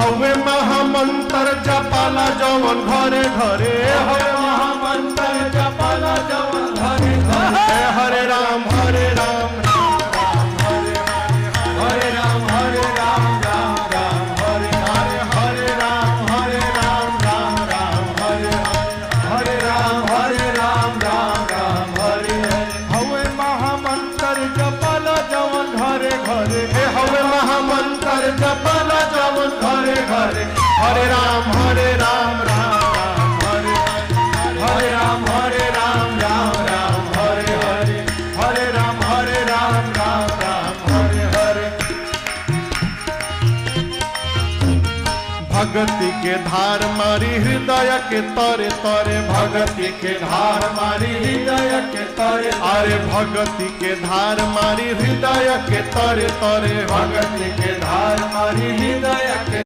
हवे महामंत्र जपाला जवन घरे घरे, हवे महामंत्र जपाला जवन घरे घरे। हरे राम हरे राम राम राम हरे हरे, हरे राम राम राम हरे हरे, हरे राम राम राम हरे हरे, हरे राम राम राम हरे हरे। हवे महामंत्र जपाला जवन घरे घरे, हवे महामंत्र जपाला जवन घरे घरे। हरे राम राम राम हरे हरे, हरे राम राम राम हरे हरे, हरे राम राम राम हरे हरे। भगति के धार मारी हृदय के तरे तरे, भगति के धार मारी हृदय के तरे, अरे भगति के धार मारी हृदय के तरे तरे, भगति के धार मारी हृदय के